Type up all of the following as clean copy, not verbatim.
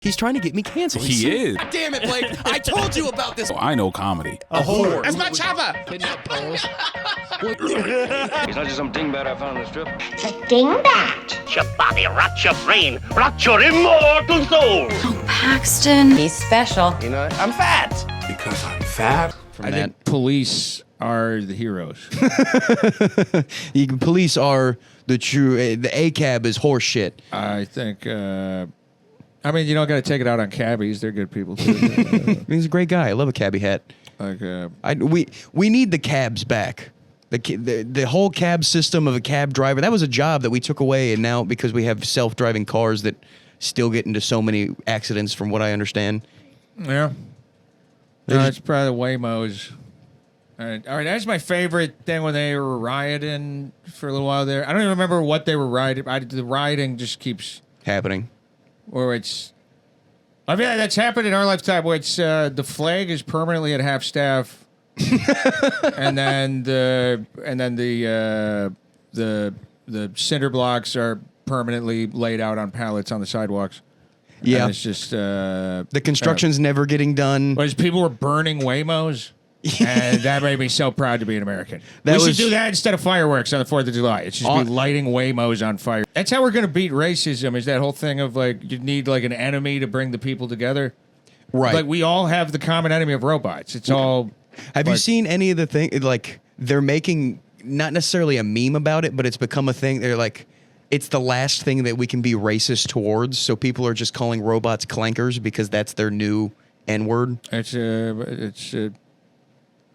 He's trying to get me canceled. He is. God damn it, Blake. I told you about this. Oh, I know comedy. A whore. That's my chopper. He's not just some dingbat I found on the strip. It's a dingbat. Your body rots your brain, rots your immortal soul. Oh, Paxton. He's special. You know, I'm fat. Because I'm fat. From I that. think police are the heroes. Police are the true. The ACAB is horse shit. I think. I mean, you don't got to take it out on cabbies. They're good people too. He's a great guy. I love a cabbie hat. We need the cabs back. The whole cab system of a cab driver. That was a job that we took away, and now because we have self-driving cars that still get into so many accidents, from what I understand. Yeah. No, it's probably the Waymos. All right, that's my favorite thing when they were rioting for a little while there. I don't even remember what they were rioting. The rioting just keeps Happening. Where it's, I mean, that's happened in our lifetime. Where it's the flag is permanently at half staff, and then the cinder blocks are permanently laid out on pallets on the sidewalks. Yeah, and it's just the construction's never getting done. Whereas people were burning Waymos. And that made me so proud to be an American. We should do that instead of fireworks on the 4th of July. It should just be Oh. lighting Waymos on fire. That's how we're going to beat racism, is that whole thing of, like, you need, like, an enemy to bring the people together. Right. Like, we all have the common enemy of robots. It's all... Have you seen any of the thing? Like, they're making not necessarily a meme about it, but it's become a thing. They're like, it's the last thing that we can be racist towards. So people are just calling robots clankers because that's their new N-word.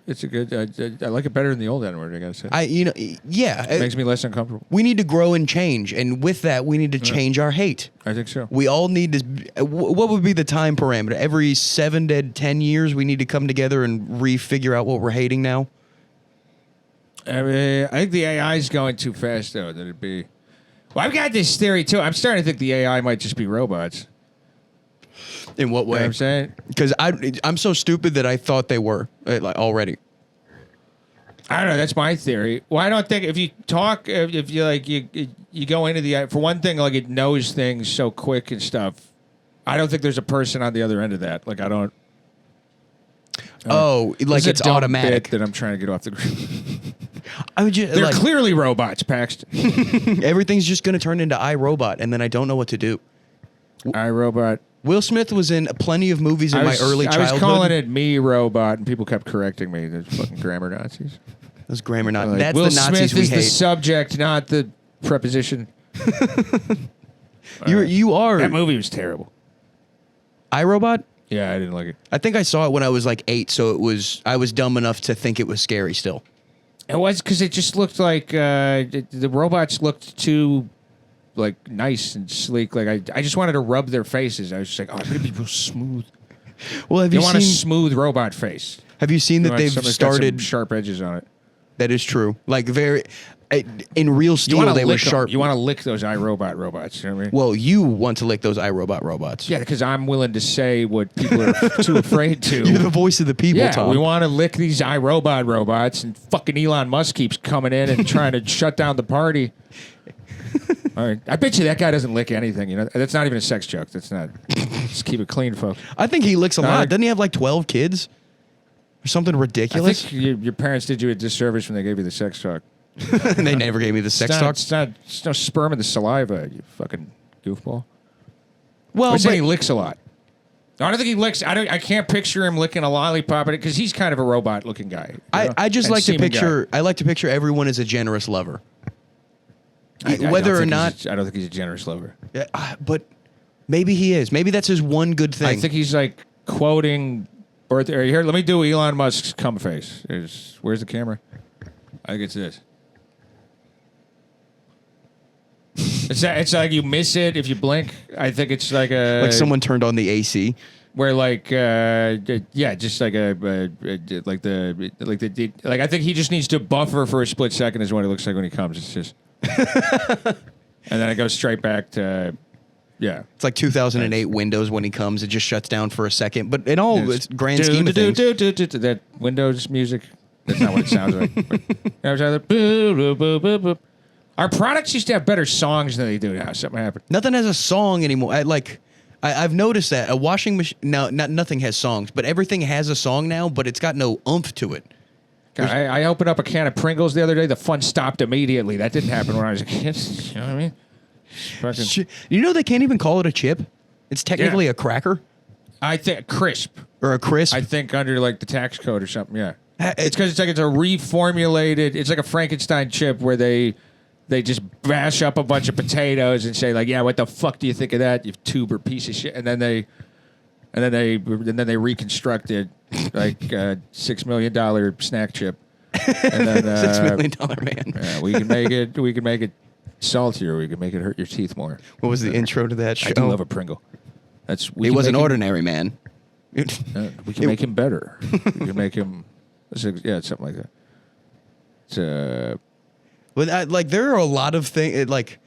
It's a good... I like it better than the old N-word, I gotta say. It makes me less uncomfortable. We need to grow and change, and with that, we need to change our hate. I think so. We all need to. What would be the time parameter? Every 7 to 10 years, we need to come together and refigure out what we're hating now. I mean, I think the AI is going too fast, though. That it'd be... Well, I've got this theory, too. I'm starting to think the AI might just be robots. In what way? You know what I'm saying? Because I'm so stupid that I thought they were already. I don't know. That's my theory. Well, I don't think if you talk, if you like, you go into the, for one thing, like it knows things so quick and stuff. I don't think there's a person on the other end of that. Like I don't. Like it's automatic. Bit that I'm trying to get off the ground. They're clearly robots, Paxton. Everything's just going to turn into iRobot, and then I don't know what to do. iRobot. Will Smith was in plenty of movies in my early childhood. I was calling it Me Robot, and people kept correcting me. Those fucking grammar Nazis. Those grammar Nazis. Like, That's Will the Nazis Smith we is hate. the subject, not the preposition. You are. That movie was terrible. iRobot? Yeah, I didn't like it. I think I saw it when I was like 8, so I was dumb enough to think it was scary still. It was because it just looked like the robots looked too like nice and sleek. Like I just wanted to rub their faces. I was just like, oh, I'm gonna be real smooth. Well, you want a smooth robot face? Have you seen that they've started sharp edges on it? That is true. Like in real steel, they were sharp. You want to lick those iRobot robots? You know what I mean? Well, you want to lick those iRobot robots. Yeah, because I'm willing to say what people are too afraid to. You're the voice of the people, yeah, Tom. we want to lick these iRobot robots, and fucking Elon Musk keeps coming in and trying to shut down the party. All right, I bet you that guy doesn't lick anything. You know, that's not even a sex joke. That's not. Just keep it clean, folks. I think he licks a lot. Doesn't he have like 12 kids or something ridiculous? I think your parents did you a disservice when they gave you the sex talk. They never gave me the sex talk. It's no sperm in the saliva, you fucking goofball. Well, I'm saying he licks a lot. I don't think he licks. I can't picture him licking a lollipop because he's kind of a robot-looking guy. I just like to picture. I like to picture everyone as a generous lover. Whether or not, I don't think he's a generous lover. But maybe he is. Maybe that's his one good thing. I think he's like quoting. Here, let me do Elon Musk's cum face. Where's the camera? I think it's this. It's like you miss it if you blink. I think it's like like someone turned on the AC. Where like just like I think he just needs to buffer for a split second is what it looks like when he comes. It's just, and then it goes straight back to It's like 2008 Windows when he comes. It just shuts down for a second. But in all its grand scheme of things, that Windows music. That's not what it sounds like. Our products used to have better songs than they do now. Something happened. Nothing has a song anymore. I've noticed that a washing machine now, nothing has songs, but everything has a song now, but it's got no oomph to it. I opened up a can of Pringles the other day. The fun stopped immediately. That didn't happen when I was a kid. You know what I mean? Fucking, You know they can't even call it a chip. It's technically a cracker I think crisp. or a crisp. I think under like the tax code or something. Yeah, It's it's because it's a reformulated. It's like a Frankenstein chip where they just bash up a bunch of potatoes and say like, yeah, what the fuck do you think of that, you tuber piece of shit? And then they reconstruct it like $6 million snack chip. And then $6 million man. yeah, we can make it saltier. We can make it hurt your teeth more. What was the intro to that show? I do love a Pringle. He was an ordinary man. We can make him better. We can make him. Yeah, something like that. It's But like there are a lot of things like.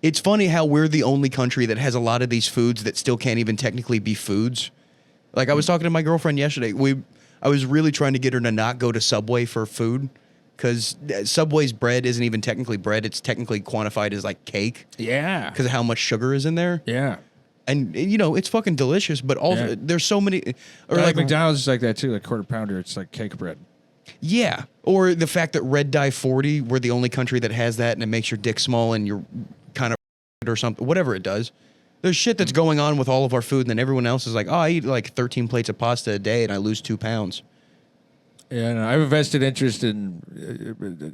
It's funny how we're the only country that has a lot of these foods that still can't even technically be foods. Like I was talking to my girlfriend yesterday. I was really trying to get her to not go to Subway for food because Subway's bread isn't even technically bread. It's technically quantified as like cake. Yeah. Because of how much sugar is in there. Yeah. And you know it's fucking delicious, but also there's so many. Or like McDonald's is like that too. Like quarter pounder, it's like cake bread. Yeah, or the fact that Red Dye 40, we're the only country that has that, and it makes your dick small and you're kind of or something, whatever it does. There's shit that's going on with all of our food, and then everyone else is like, oh, I eat like 13 plates of pasta a day and I lose 2 pounds. Yeah, no, I have a vested interest in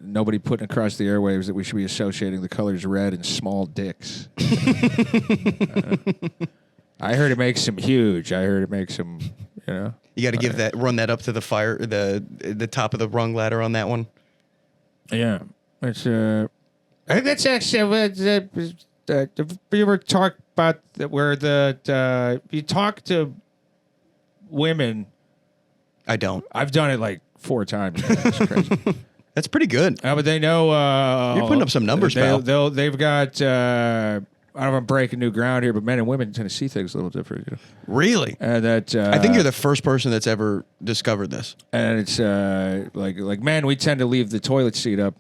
nobody putting across the airwaves that we should be associating the colors red and small dicks. I heard it makes them huge. I heard it makes them, you know. You got to run that up to the fire, the top of the rung ladder on that one. Yeah, it's. I think that's actually. Have you ever talked about where you talk to women? I don't. I've done it like 4 times. It's crazy. That's pretty good. But they know. You're putting up some numbers, pal. They've got. I don't know if I'm breaking new ground here, but men and women tend to see things a little different. You know? Really? That I think you're the first person that's ever discovered this. And it's like men, we tend to leave the toilet seat up,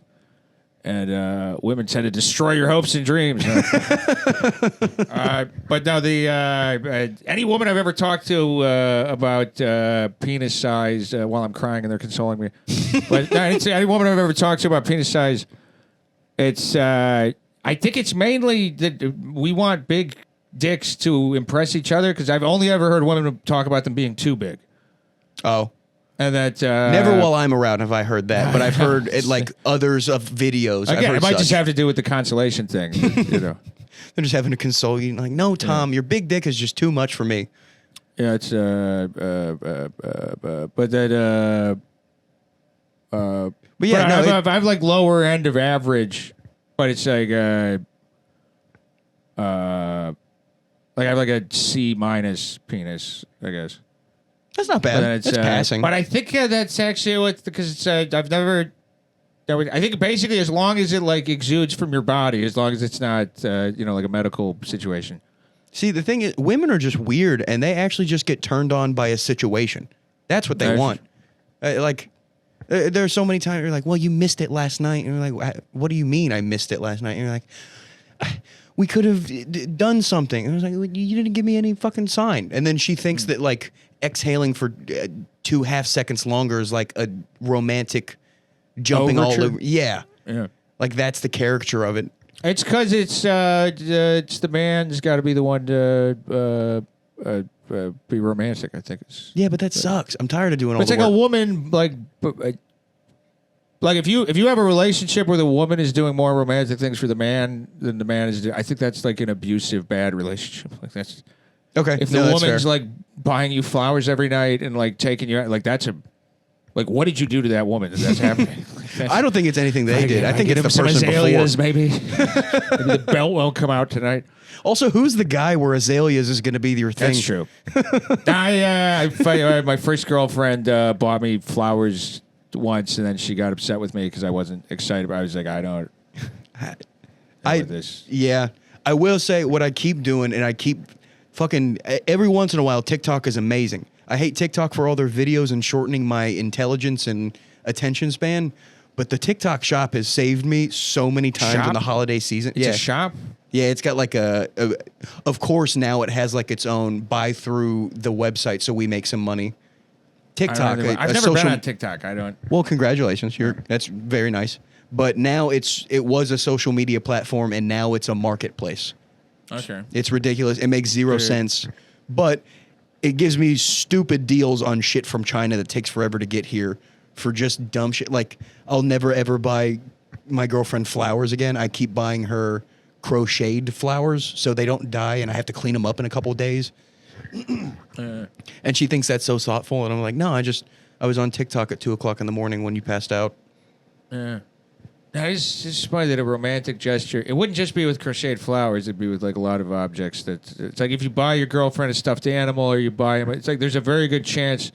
and women tend to destroy your hopes and dreams. But now any woman I've ever talked to about penis size while I'm crying and they're consoling me, but any woman I've ever talked to about penis size, it's. I think it's mainly that we want big dicks to impress each other because I've only ever heard women talk about them being too big. Oh. And that... Never while I'm around have I heard that, but I've heard it like others of videos. Again, it might just have to do with the consolation thing, you know. They're just having to console you. Like, no, Tom, your big dick is just too much for me. Yeah, it's... but that... But yeah, but I have like lower end of average... But it's like I have like a C- penis, I guess. That's not bad. That's passing. But I think that's actually what because it's I've never. I think basically as long as it like exudes from your body, as long as it's not like a medical situation. See, the thing is, women are just weird, and they actually just get turned on by a situation. That's what they want. There are so many times you're like, well, you missed it last night. And you're like, what do you mean I missed it last night? And you're like, we could have done something. And I was like, well, you didn't give me any fucking sign. And then she thinks that like exhaling for 2.5 seconds longer is like a romantic jumping all over. Yeah. Like that's the caricature of it. It's because it's the man's got to be the one to be romantic. I think it's but that sucks. I'm tired of doing all it's the like work. a woman like if you have a relationship where the woman is doing more romantic things for the man than the man is doing, I think that's like an abusive bad relationship. Like that's okay. If the woman's like buying you flowers every night and like taking you out, like that's a like what did you do to that woman that's happening? I don't think it's anything they did. I think it's the some person azaleas, before. Maybe the belt won't come out tonight. Also, who's the guy where azaleas is going to be your thing? That's true. My first girlfriend bought me flowers once, and then she got upset with me because I wasn't excited. I was like, I don't. This. Yeah, I will say what I keep doing, and I keep fucking every once in a while. TikTok is amazing. I hate TikTok for all their videos and shortening my intelligence and attention span. But the TikTok shop has saved me so many times in the holiday season. It's a shop? Yeah, it's got like of course now it has like its own buy through the website, so we make some money. TikTok. I've never been on TikTok. I don't. Well, congratulations. That's very nice. But now it was a social media platform, and now it's a marketplace. Okay. It's ridiculous. It makes zero sense, but it gives me stupid deals on shit from China that takes forever to get here for just dumb shit. Like, I'll never ever buy my girlfriend flowers again. I keep buying her crocheted flowers so they don't die, and I have to clean them up in a couple of days. And she thinks that's so thoughtful, and I'm like, no, I was on TikTok at 2:00 in the morning when you passed out. Yeah. Now, it's funny that a romantic gesture, it wouldn't just be with crocheted flowers, it'd be with like a lot of objects. It's like if you buy your girlfriend a stuffed animal or you buy him, it's like there's a very good chance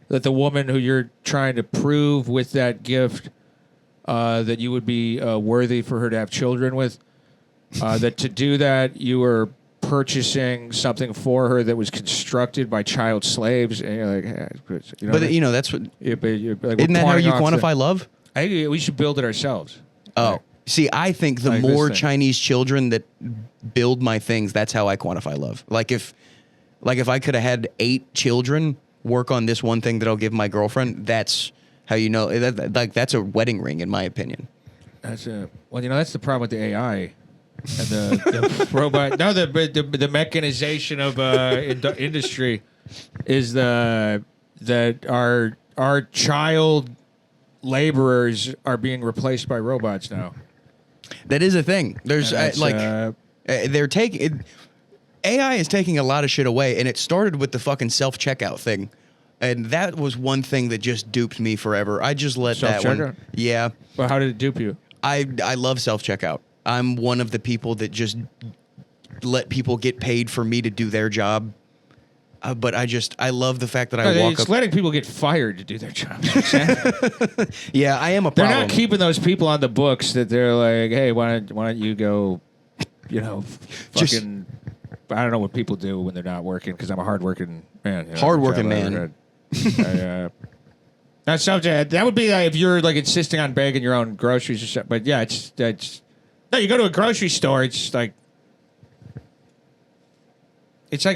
that the woman who you're trying to prove with that gift that you would be worthy for her to have children with, that to do that you were purchasing something for her that was constructed by child slaves. And you're like, That's what. like, isn't that how you quantify love? I think we should build it ourselves. Oh, see, I think the Like more this thing. Chinese children that build my things, that's how I quantify love. Like if I could have had 8 children work on this one thing that I'll give my girlfriend, that's how you know. That's a wedding ring, in my opinion. That's the problem with the AI and the robot. No, the mechanization of industry is that our child laborers are being replaced by robots now. That is a thing. There's they're taking AI is taking a lot of shit away, and it started with the fucking self-checkout thing. And that was one thing that just duped me forever. I just let that one. Yeah. Well, how did it dupe you? I love self-checkout. I'm one of the people that just let people get paid for me to do their job. But I love the fact that I walk it's up. letting people get fired to do their job. Yeah, I am a They're problem. not keeping those people on the books that they're like, hey, why don't you go, fucking. I don't know what people do when they're not working because I'm a hardworking man. Hardworking man. That's something that would be like if you're like insisting on bagging your own groceries or something. But yeah, no. You go to a grocery store, it's like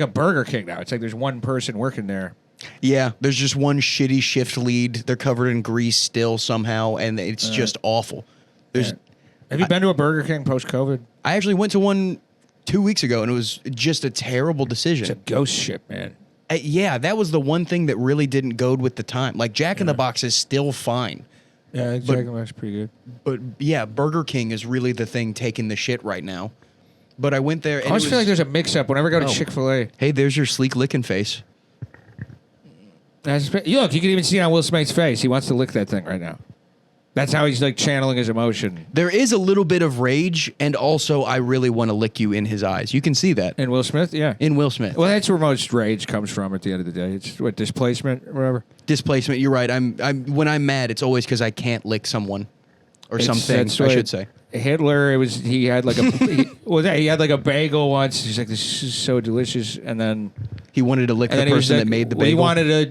a Burger King now. It's like there's one person working there. Yeah, there's just one shitty shift lead. They're covered in grease still somehow, and it's just awful. Have you been to a Burger King post-COVID? I actually went to one 2 weeks ago, and it was just a terrible decision. It's a ghost ship, man. Yeah, that was the one thing that really didn't go with the time. Like, Jack in the Box is still fine. Yeah, Jack in the Box is pretty good. But, yeah, Burger King is really the thing taking the shit right now. But I went there, and I always feel like there's a mix-up whenever I go to Chick-fil-A. Hey, there's your sleek licking face. Look, you can even see it on Will Smith's face. He wants to lick that thing right now. That's how he's like channeling his emotion. There is a little bit of rage, and also I really want to lick you in his eyes. You can see that. In Will Smith, yeah. In Will Smith. Well, that's where most rage comes from at the end of the day. It's what, displacement or whatever? Displacement, you're right. When I'm mad, it's always because I can't lick someone. Or something, I should say. Hitler, he had like a bagel once. He's like, this is so delicious, and then he wanted to lick the person that made the bagel.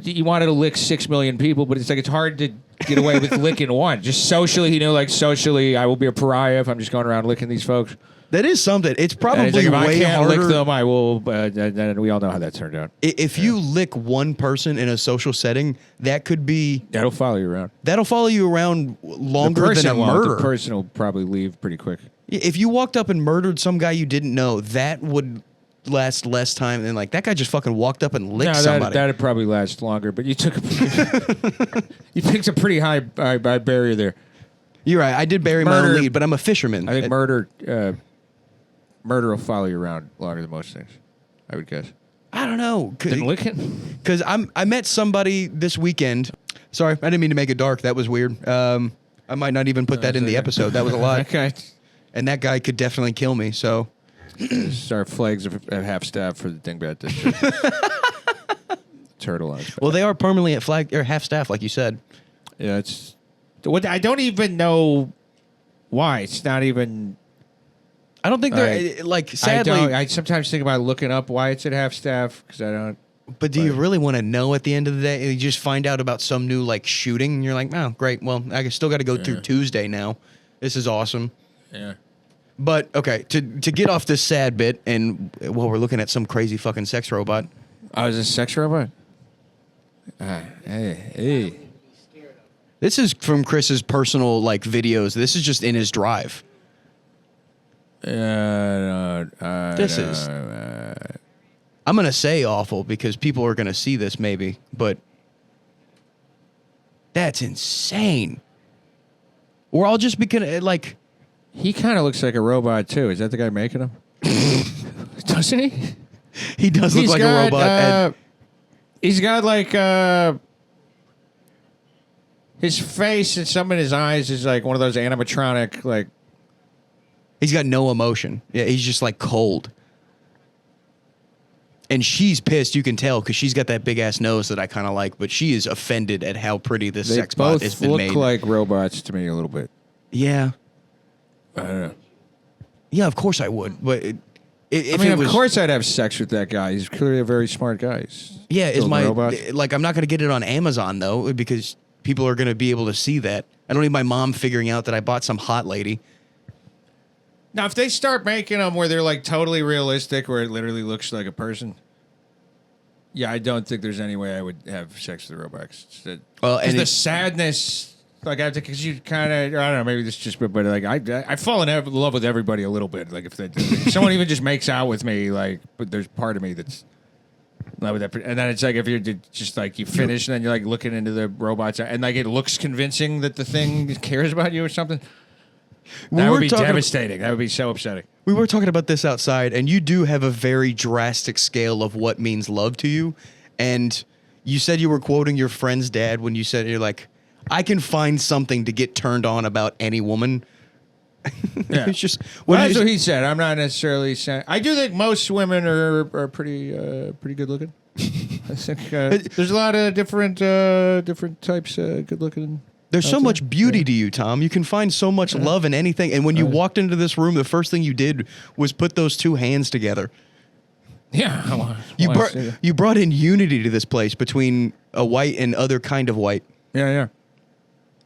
He wanted to lick 6 million people, but it's like it's hard to get away with licking one. Just socially, he knew I will be a pariah if I'm just going around licking these folks. That is something. It's probably like, if way I can't harder. lick them, I will. And we all know how that turned out. If you lick one person in a social setting, that'll follow you around. That'll follow you around longer than a murder. The person will probably leave pretty quick. If you walked up and murdered some guy you didn't know, that would last less time than like that guy just fucking walked up and licked somebody. That'd probably last longer. But you you picked a pretty high barrier there. You're right. I did bury my own lead, but I'm a fisherman. I think murder will follow you around longer than most things, I would guess. I don't know. Than licking? Because I met somebody this weekend. Sorry, I didn't mean to make it dark. That was weird. I might not even put that in the episode. That was a lot. Okay. And that guy could definitely kill me, so. Start flags of half staff for the Dingbat district. Turtle on his back. Well, they are permanently at half staff, like you said. Yeah, I don't even know why. It's not even. I don't think they're sadly. I sometimes think about looking up why it's at half staff because I don't. But do you really want to know at the end of the day? You just find out about some new like shooting, and you're like, oh, great. Well, I still got to go through Tuesday now. This is awesome. Yeah. But okay, to get off this sad bit, and we're looking at some crazy fucking sex robot. Oh, is this a sex robot? Hey. This is from Chris's personal like videos. This is just in his drive. This is. I'm gonna say awful because people are gonna see this maybe, but that's insane. We're all just becoming like. He kind of looks like a robot too. Is that the guy making him? Doesn't he? He does look like a robot. He's got like his face and some of his eyes is like one of those animatronic like. He's got no emotion. Yeah, he's just like cold. And she's pissed, you can tell, because she's got that big ass nose that I kind of like. But she is offended at how pretty this sex bot has been made. They both look like robots to me a little bit. Yeah. I don't know. Yeah, of course I would. But of course I'd have sex with that guy. He's clearly a very smart guy. Is my like I'm not going to get it on Amazon though because people are going to be able to see that. I don't need my mom figuring out that I bought some hot lady. Now, if they start making them where they're like totally realistic, where it literally looks like a person, yeah, I don't think there's any way I would have sex with the robots. Well, and the sadness. Like, because you kind of, I don't know, maybe this is just, but like, I fall in love with everybody a little bit. Like, if someone even just makes out with me, like, but there's part of me that's in love with that. And then it's like, if you're just like, you finish and then you're like looking into the robots and like it looks convincing that the thing cares about you or something. That would be devastating. That would be so upsetting. We were talking about this outside, and you do have a very drastic scale of what means love to you. And you said you were quoting your friend's dad when you said, you're like, I can find something to get turned on about any woman. Yeah. It's just that's what he said. I'm not necessarily saying. I do think most women are pretty good looking. I think there's a lot of different types good looking. There's so much beauty to you, Tom. You can find so much love in anything. And when you walked into this room, the first thing you did was put those two hands together. Yeah, you brought in unity to this place between a white and other kind of white. Yeah.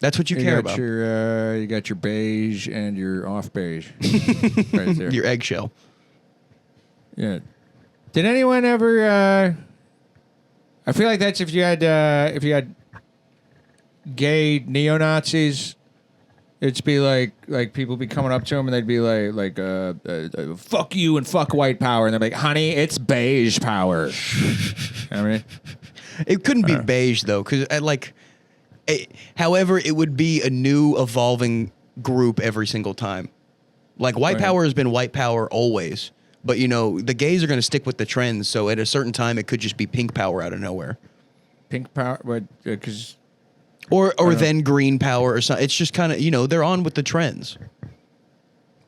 That's what you care about. You got your beige and your off beige right there. Your eggshell. Yeah. Did anyone ever? I feel like that's if you had gay neo-Nazis, it'd be like people be coming up to them and they'd be like fuck you and fuck white power, and they're like, honey, it's beige power. I mean, it couldn't be beige though, because however, it would be a new evolving group every single time. Like white power has been white power always, but the gays are going to stick with the trends. So at a certain time, it could just be pink power out of nowhere. Pink power, but because. Or then green power or something. It's just kind of, they're on with the trends.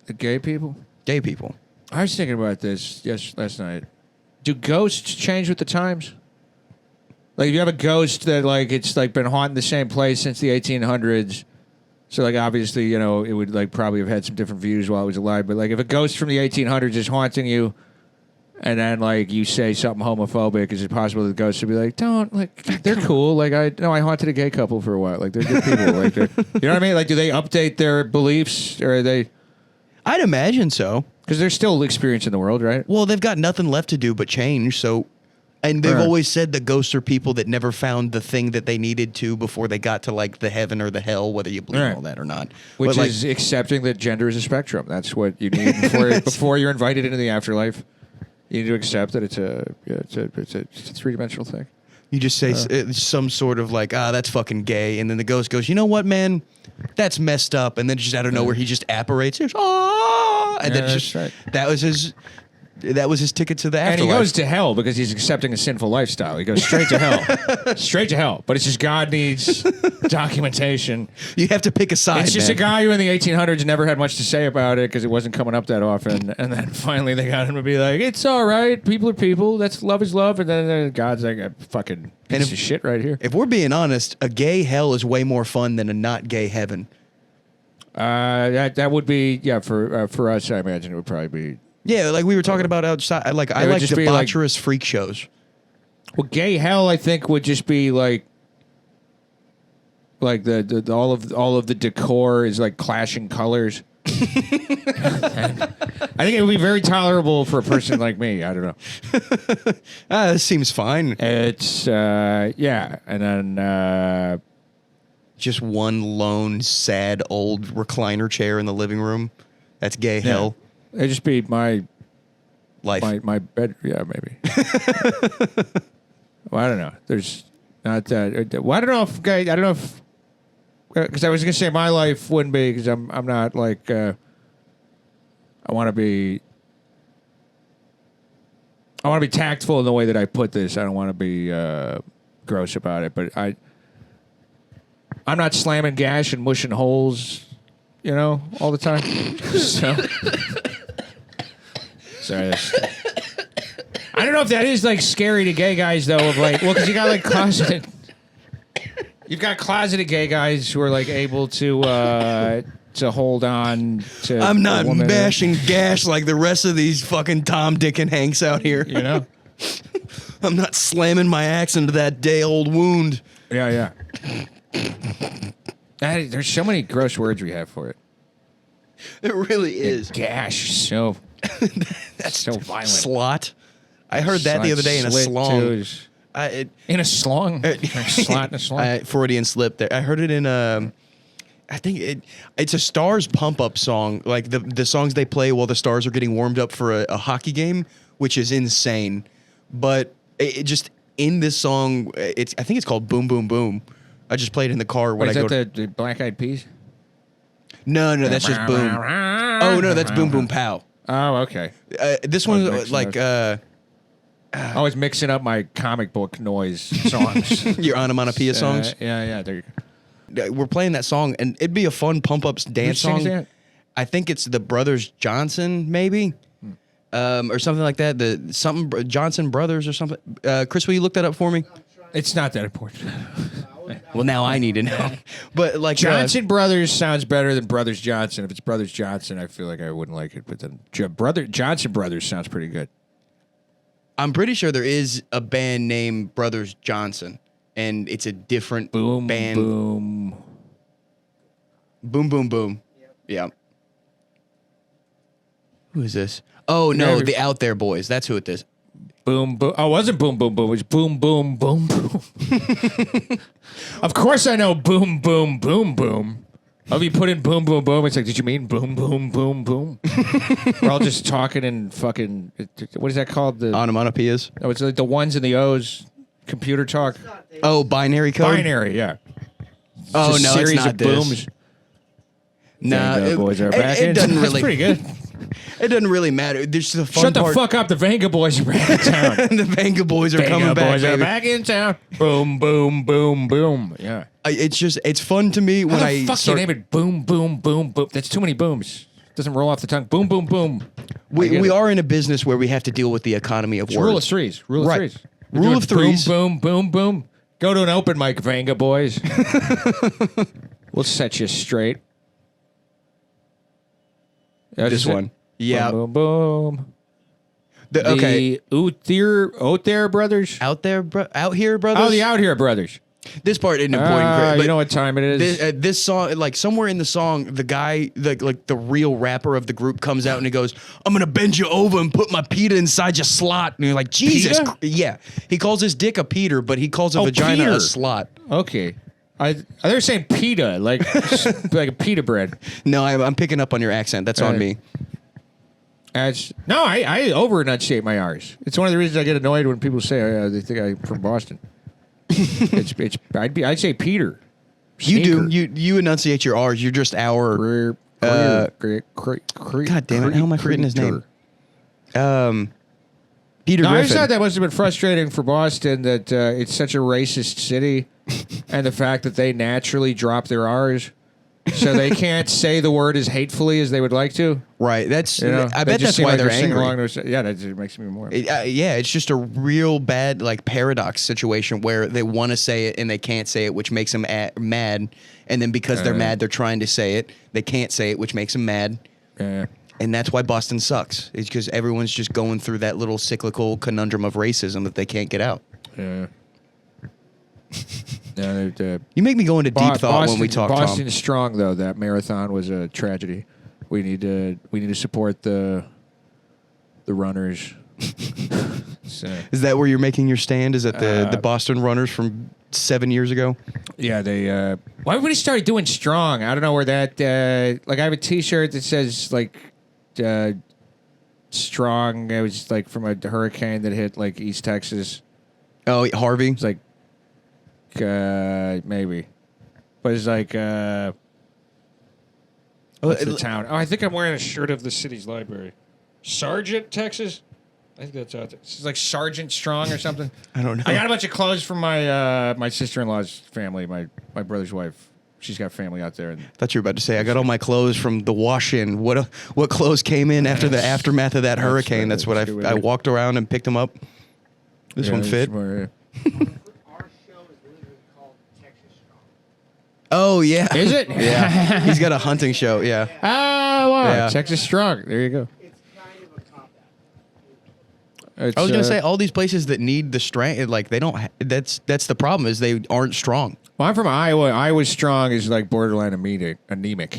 The gay people? Gay people. I was thinking about this last night. Do ghosts change with the times? Like, if you have a ghost that, like, it's, like, been haunting the same place since the 1800s, so, like, obviously, it would, like, probably have had some different views while it was alive. But, like, if a ghost from the 1800s is haunting you, and then, like, you say something homophobic, is it possible that the ghost would be like, don't, like, they're cool. Like, I haunted a gay couple for a while. Like, they're good people. Like, you know what I mean? Like, do they update their beliefs, or are they? I'd imagine so. Because they're still experiencing the world, right? Well, they've got nothing left to do but change, so. And they've always said that ghosts are people that never found the thing that they needed to before they got to, like, the heaven or the hell, whether you believe in all that or not. Which is accepting that gender is a spectrum. That's what you need before you're invited into the afterlife. You need to accept that it's a three-dimensional thing. You just say some sort of like, that's fucking gay. And then the ghost goes, you know what, man? That's messed up. And then just out of nowhere, he just apparates. And then that was his ticket to the afterlife. And he goes to hell because he's accepting a sinful lifestyle. He goes straight to hell. Straight to hell. But it's just God needs documentation. You have to pick a side, It's just a guy who in the 1800s never had much to say about it because it wasn't coming up that often. And then finally they got him to be like, it's all right. People are people. That's love is love. And then God's like, a fucking piece of shit right here. If we're being honest, a gay hell is way more fun than a not gay heaven. That would be, for us, I imagine it would probably be. Yeah, like we were talking about outside. Like I like debaucherous freak shows. Well, gay hell, I think, would just be like the all of the decor is like clashing colors. I think it would be very tolerable for a person like me. I don't know. This seems fine. It's yeah, and then just one lone, sad old recliner chair in the living room. That's gay hell. It'd just be my life, my bed. Yeah, maybe. Well, I don't know. There's not that. Well, I don't know if I don't know if because I was gonna say my life wouldn't be because I'm not like I want to be tactful in the way that I put this. I don't want to be gross about it, but I'm not slamming gash and mushing holes, you know, all the time. So sorry. I don't know if that is like scary to gay guys though. Of like, well, because you got like closeted. You've got closeted gay guys who are like able to hold on to. I'm not bashing gash like the rest of these fucking Tom, Dick, and Hanks out here. You know, I'm not slamming my axe into that day-old wound. Yeah. There's so many gross words we have for it. It really is. Gash, so that's so violent. Slot. I heard that the other day in a slong. In a slong? Slot in a slong? Freudian slip there. I heard it in a... I think it's a Stars pump-up song. Like the songs they play while the Stars are getting warmed up for a hockey game, which is insane. But it just... In this song, I think it's called Boom Boom Boom. I just played it in the car when Wait, I go. go. Is that the Black Eyed Peas? No, that's just Boom. Oh no, that's Boom Boom Pow. Oh, okay. This one's like. I was mixing up my comic book noise songs. Your onomatopoeia songs. Yeah. There you go. We're playing that song, and it'd be a fun pump-up dance song. That? I think it's the Brothers Johnson, maybe. Or something like that. The something Johnson Brothers or something. Chris, will you look that up for me? It's not that important. Well, now I need to know. But like Johnson Brothers sounds better than Brothers Johnson. If it's Brothers Johnson, I feel like I wouldn't like it. But then Johnson Brothers sounds pretty good. I'm pretty sure there is a band named Brothers Johnson, and it's a different band. Boom. Boom, boom, boom. Yeah. Who is this? Oh, no, the Out There Boys. That's who it is. Boom, boom. Oh, it wasn't boom, boom, boom. It was boom, boom, boom, boom. Of course I know boom, boom, boom, boom. Oh, if you put in boom, boom, boom, it's like, did you mean boom, boom, boom, boom? We're all just talking in fucking, what is that called? The onomatopoeias? Oh, it's like the ones and the O's, computer talk. Oh, binary code? Binary, yeah. Oh, no, series it's not of this. booms. No, boys are back in. doesn't That's really. pretty good. It doesn't really matter. There's just a fun Shut the part. fuck up. The Vanga boys are back in town. The Vanga boys are coming back, boys are baby. back in town. Boom, boom, boom, boom. Yeah. It's fun to me when How I the fuck you name it boom, boom, boom, boom? That's too many booms. Doesn't roll off the tongue. Boom, boom, boom. We are in a business where we have to deal with the economy of words. Rule of threes. Rule of threes. Rule of threes. Boom, boom, boom, boom. Go to an open mic, Vanga boys. We'll set you straight. This one. Yeah. Boom, boom, boom. Okay. Out There Brothers? Out Here Brothers? Oh, the Out Here Brothers. This part isn't important. But you know what time it is? This song, like somewhere in the song, the guy, like the real rapper of the group comes out and he goes, "I'm going to bend you over and put my Peter inside your slot." And you're like, Jesus. Peter? Yeah. He calls his dick a Peter, but he calls a vagina Peter. a slot. Okay. They're saying pita, like a pita bread. No, I'm picking up on your accent. That's on me. I over enunciate my R's. It's one of the reasons I get annoyed when people say they think I'm from Boston. I'd say Peter. You do. You enunciate your R's. You're just our. God damn it! How am I forgetting his name? Peter Griffin. I just thought that must have been frustrating for Boston that it's such a racist city, and the fact that they naturally drop their R's, so they can't say the word as hatefully as they would like to. Right. That's. I bet that's why they're angry. Yeah, that just makes me more. Yeah, it's just a real bad paradox situation where they want to say it and they can't say it, which makes them mad, and then because they're mad, they're trying to say it. They can't say it, which makes them mad. Yeah. And that's why Boston sucks. It's because everyone's just going through that little cyclical conundrum of racism that they can't get out. Yeah. Yeah, You make me go into deep thought when we talk, Boston Tom. Strong, though, that marathon was a tragedy. We need to support the runners. So, Is that where you're making your stand? Is that the Boston Runners from 7 years ago? yeah, they. Well, everybody started doing strong. I don't know where that. Like, I have a T-shirt that says like strong. It was like from a hurricane that hit like East Texas. Oh, Harvey. It's like maybe, but it's like what's the town? Oh, I think I'm wearing a shirt of the city's library. Sargent, Texas. I think that's out there. It's like Sergeant Strong or something. I don't know. I got a bunch of clothes from my my sister-in-law's family, my brother's wife. She's got family out there. And Thought you were about to say I got all my clothes from the wash-in. What clothes came in after the aftermath of that hurricane? That's what I walked around and picked them up. This one fit. Oh yeah. Is it? Yeah. He's got a hunting show. Yeah. Oh, wow. Yeah. Texas Strong. There you go. It's, I was gonna say all these places that need the strength, like they don't. That's the problem is they aren't strong. Well, I'm from Iowa. Iowa Strong is like borderline anemic.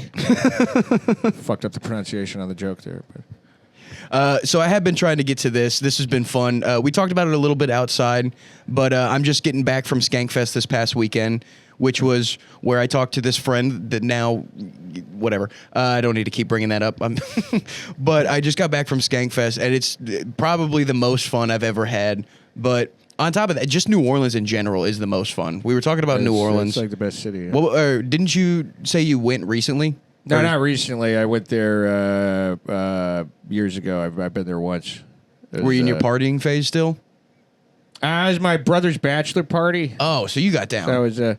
Fucked up the pronunciation on the joke there. But. So I have been trying to get to this. This has been fun. We talked about it a little bit outside, but I'm just getting back from Skankfest this past weekend, which was where I talked to this friend that now, whatever. I don't need to keep bringing that up. But I just got back from Skankfest, and it's probably the most fun I've ever had. But on top of that, just New Orleans in general is the most fun. We were talking about New Orleans. It's like the best city. Yeah. Well, didn't you say you went recently? No, not recently. I went there years ago. I've been there once. Were you in your partying phase still? It was my brother's bachelor party. Oh, so you got down. So it was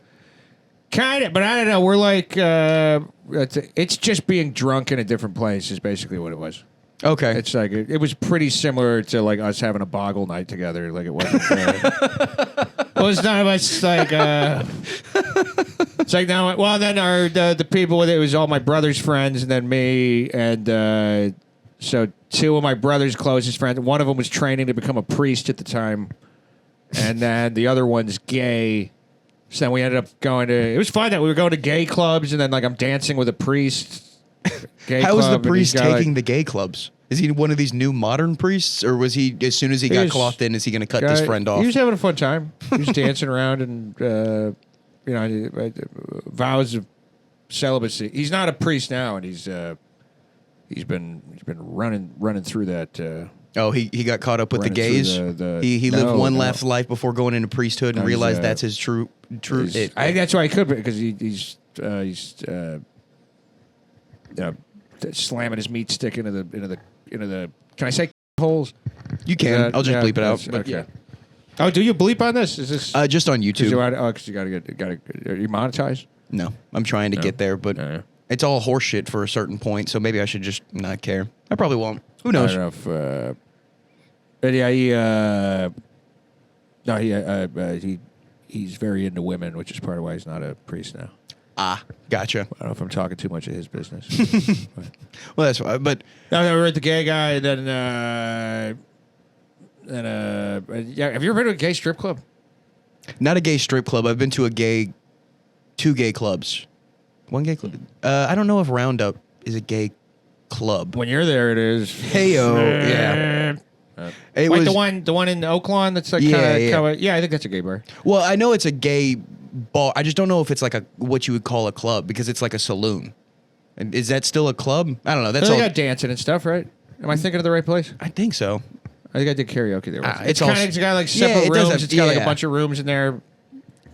kind of, but I don't know. We're like, it's just being drunk in a different place is basically what it was. Okay. It's like, it was pretty similar to like us having a boggle night together. Like it wasn't. Well, it's not much like, it's like now, well, then the people with it was all my brother's friends and then me. And so two of my brother's closest friends, one of them was training to become a priest at the time. And then the other one's gay. So then we ended up going to, it was fun that we were going to gay clubs and then like I'm dancing with a priest. How was the priest taking the gay clubs? Is he one of these new modern priests, or was he as soon as he got clothed in, is he going to cut this friend off? He was having a fun time. He was dancing around and vows of celibacy. He's not a priest now, and he's been running through that. Oh, he got caught up with the gays. He lived one last life before going into priesthood and realized that's his true. I think that's why he could, because he's slamming his meat stick into the. Can I say holes? You can. I'll just bleep it out. But okay. yeah. Oh, do you bleep on this? Is this just on YouTube? Because you gotta. Are you monetized? No, I'm trying to get there, but it's all horseshit for a certain point. So maybe I should just not care. I probably won't. Who knows? I don't know if. But yeah, he's very into women, which is part of why he's not a priest now. Ah, gotcha. I don't know if I'm talking too much of his business. Well, that's why. But no, we're at the gay guy. Then yeah. Have you ever been to a gay strip club? Not a gay strip club. I've been to two gay clubs. One gay club. I don't know if Roundup is a gay club. When you're there, it is. Heyo, yeah. It like was, the one in Oaklawn that's like yeah, I think that's a gay bar. Well, I know it's a gay bar. I just don't know if it's like what you would call a club because it's like a saloon. And is that still a club? I don't know. That's they all. got dancing and stuff, right? Am I thinking of the right place? I think so. I think I did karaoke there. It's got like separate rooms. It's got like a bunch of rooms in there.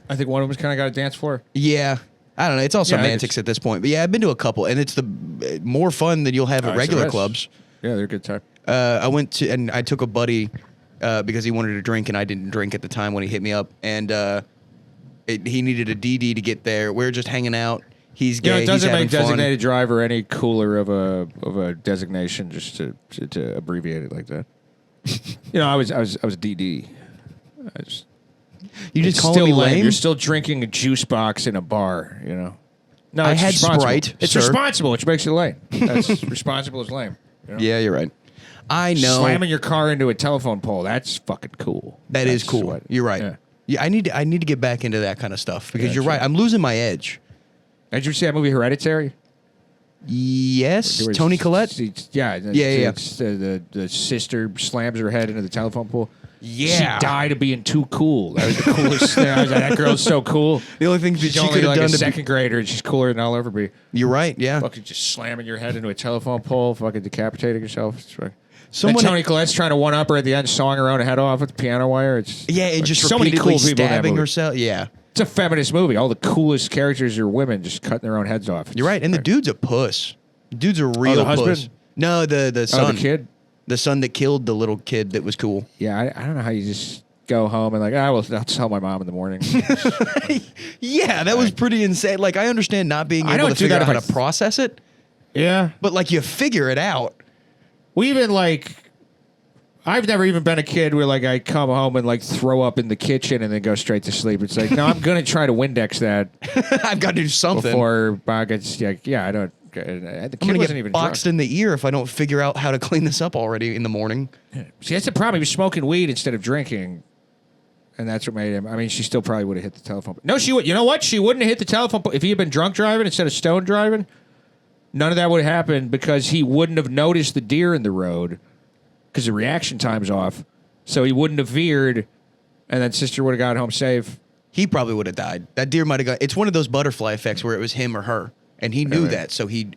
I think one of them's kind of got a dance floor. Yeah. I don't know. It's all semantics at this point. But yeah, I've been to a couple, and it's the more fun than you'll have at regular clubs. Yeah, they're a good time. I went to, and I took a buddy because he wanted to drink, and I didn't drink at the time when he hit me up, and he needed a DD to get there. We were just hanging out. He's gay. It doesn't make fun. designated driver any cooler of a designation just to abbreviate it like that. I was DD. You just call me lame? You're still drinking a juice box in a bar, No, I had Sprite. It's responsible, which makes it lame. That's responsible as lame. Yeah, you're right. I know. Slamming your car into a telephone pole, that's fucking cool. That is cool. What, you're right. Yeah, I need to get back into that kind of stuff because you're right. I'm losing my edge. Did you see that movie Hereditary? Yes, Toni Collette. Yeah. Yeah. The sister slams her head into the telephone pole. Yeah, she died of being too cool. That was the coolest thing. I was like, that girl's so cool. The only thing that she's she only could have like done a to second grader, and she's cooler than I'll ever be. You're right. Yeah, fucking just slamming your head into a telephone pole, fucking decapitating yourself. Someone Toni Collette's trying to one up her at the end, sawing her own head off with the piano wire. It's and just so many cool people stabbing herself. Yeah, it's a feminist movie. All the coolest characters are women just cutting their own heads off. You're right, and the dude's a puss. The dude's a real the puss. husband? No, the son, the kid, the son that killed the little kid that was cool. Yeah, I don't know how you just go home and like, I'll tell my mom in the morning. Yeah, that was pretty insane. Like, I understand not being able to figure out how to process it. Yeah, but like you figure it out. We even like. I've never even been a kid where like I come home and like throw up in the kitchen and then go straight to sleep. It's like, no, I'm gonna try to Windex that. I've got to do something before Bob gets. Yeah, I don't. The kid I'm gonna wasn't get even boxed drunk. in the ear if I don't figure out how to clean this up already in the morning. See, that's the problem. He was smoking weed instead of drinking, and that's what made him. I mean, she still probably would have hit the telephone. No, she would. You know what? She wouldn't have hit the telephone if he had been drunk driving instead of stoned driving. None of that would have happened because he wouldn't have noticed the deer in the road because the reaction time's off. So he wouldn't have veered, and then sister would have got home safe. He probably would have died. That deer might have got. It's one of those butterfly effects where it was him or her, and he knew that, so he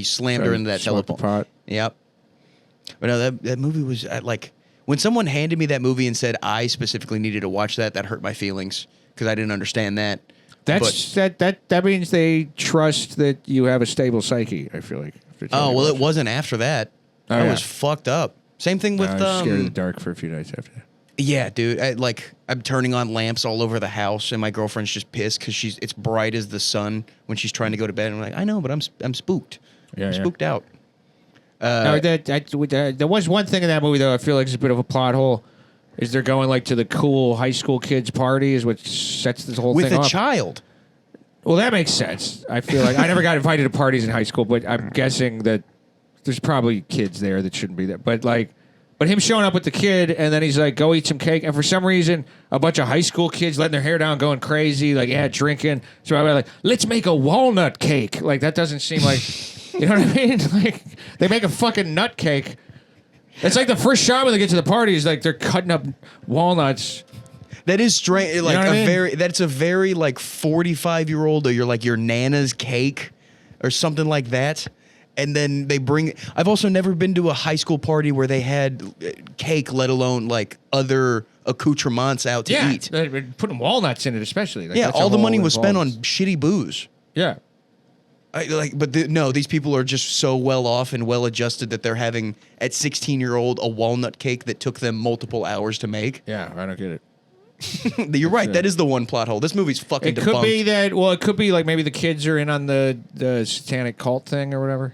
slammed her into that telephone. Pot. Yep. But no, that movie was like when someone handed me that movie and said I specifically needed to watch that. That hurt my feelings because I didn't understand that. That means they trust that you have a stable psyche. I feel like. Oh well, it wasn't after that. I was fucked up. Same thing with I was scared of the dark for a few nights after that. Yeah, dude. I'm turning on lamps all over the house, and my girlfriend's just pissed because it's bright as the sun when she's trying to go to bed. And I'm like, I know, but I'm spooked. I'm spooked out. There was one thing in that movie though. I feel like it's a bit of a plot hole. Is they're going like to the cool high school kids' party, is what sets this whole thing with off. a child. Well, that makes sense. I feel like I never got invited to parties in high school, but I'm guessing that there's probably kids there that shouldn't be there. But him showing up with the kid, and then he's like, go eat some cake. And for some reason, a bunch of high school kids letting their hair down, going crazy, like, drinking. So I'm like, let's make a walnut cake. Like, that doesn't seem like, you know what I mean? Like, they make a fucking nut cake. It's like the first shot when they get to the party is like they're cutting up walnuts. That is strange. Like, you know what I mean? That's a very, like, 45-year-old or your nana's cake or something like that. And then they bring. I've also never been to a high school party where they had cake, let alone like other accoutrements out to eat. They're putting walnuts in it, especially. Like, all the money was spent on shitty booze. Yeah, these people are just so well off and well adjusted that they're having at 16-year-old a walnut cake that took them multiple hours to make. Yeah, I don't get it. You're right. That is the one plot hole. This movie's fucking. It could be that. Well, it could be like maybe the kids are in on the satanic cult thing or whatever.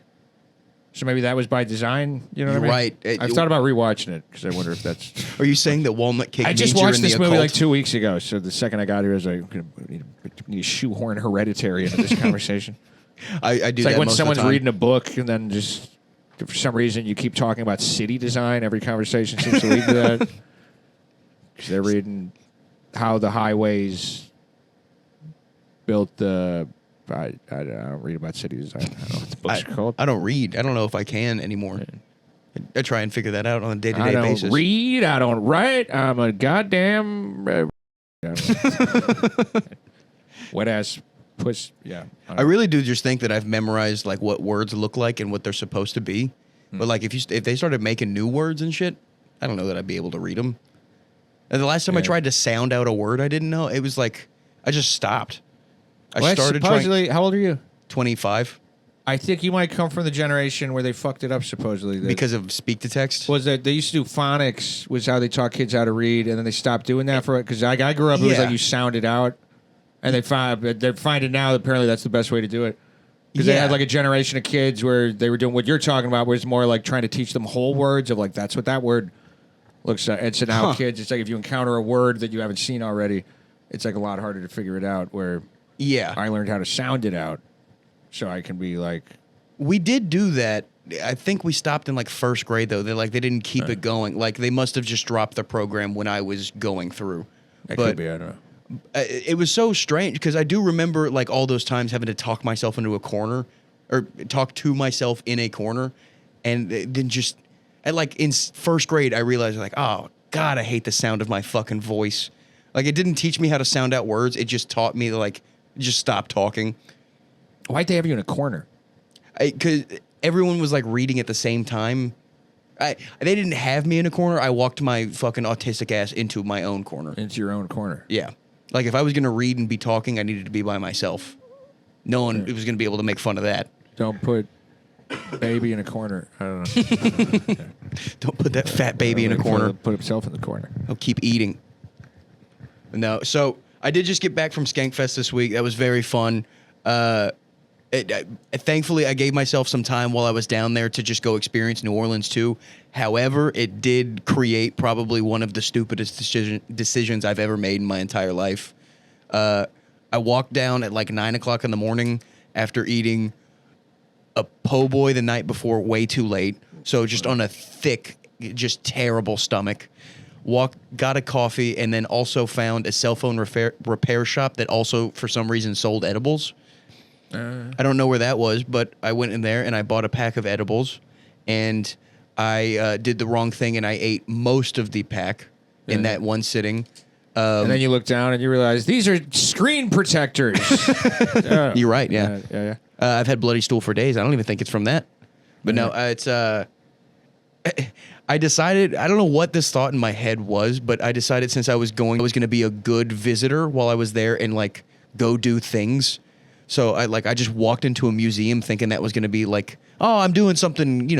So maybe that was by design. You know what I mean? Right. I've thought about rewatching it because I wonder if that's. Are you saying that walnut cake? I just means watched you're in this the movie occult? like 2 weeks ago. So the second I got here, I was like, we need to shoehorn Hereditary into this conversation. I do. It's that like when most someone's of the time. reading a book and then just for some reason you keep talking about city design. Every conversation seems to lead to that because they're reading how the highways built the. I don't read about city design. I don't know what the book's called. I don't read. I don't know if I can anymore. I try and figure that out on a day-to-day I don't basis. read. I don't write. I'm a goddamn wet ass puss. Yeah, I really do just think that I've memorized like what words look like and what they're supposed to be. But like if they started making new words and shit, I don't know that I'd be able to read them. And the last time I tried to sound out a word I didn't know, it was like I just stopped. I started supposedly. How old are you? 25. I think you might come from the generation where they fucked it up. Supposedly Because of speak to text. was that they used to do phonics, was how they taught kids how to read, and then they stopped doing that for it. Because I grew up, it was like you sound it out, and they're finding now that apparently that's the best way to do it. Because they had like a generation of kids where they were doing what you're talking about, where it's more like trying to teach them whole words of like that's what that word looks like. And so now kids, it's like if you encounter a word that you haven't seen already, it's like a lot harder to figure it out. Where I learned how to sound it out, so I can be like We did do that. I think we stopped in like first grade though. They didn't keep it going. Like they must have just dropped the program when I was going through. That could be. I don't know. It was so strange because I do remember like all those times having to talk myself into a corner or talk to myself in a corner, and then just like in first grade I realized like, oh God, I hate the sound of my fucking voice. Like it didn't teach me how to sound out words. It just taught me to like just stop talking. Why'd they have you in a corner? Because everyone was like reading at the same time. They didn't have me in a corner. I walked my fucking autistic ass into my own corner. Into your own corner. Yeah. Like if I was going to read and be talking, I needed to be by myself. No one was going to be able to make fun of that. Don't put baby in a corner. I don't know. Don't put that fat baby in a corner. Put himself in the corner. He'll keep eating. No. So I did just get back from Skankfest this week. That was very fun. Thankfully, I gave myself some time while I was down there to just go experience New Orleans too. However, it did create probably one of the stupidest decisions I've ever made in my entire life. I walked down at like 9 o'clock in the morning after eating a po' boy the night before way too late. So just on a thick, just terrible stomach. Got a coffee, and then also found a cell phone repair shop that also, for some reason, sold edibles. I don't know where that was, but I went in there and I bought a pack of edibles, and I did the wrong thing and I ate most of the pack in that one sitting. And then you look down and you realize these are screen protectors. You're right, yeah. Yeah. I've had bloody stool for days. I don't even think it's from that. But no, it's... I decided, I don't know what this thought in my head was, but I decided since I was going to be a good visitor while I was there and like go do things. So I just walked into a museum thinking that was going to be like, oh, I'm doing something,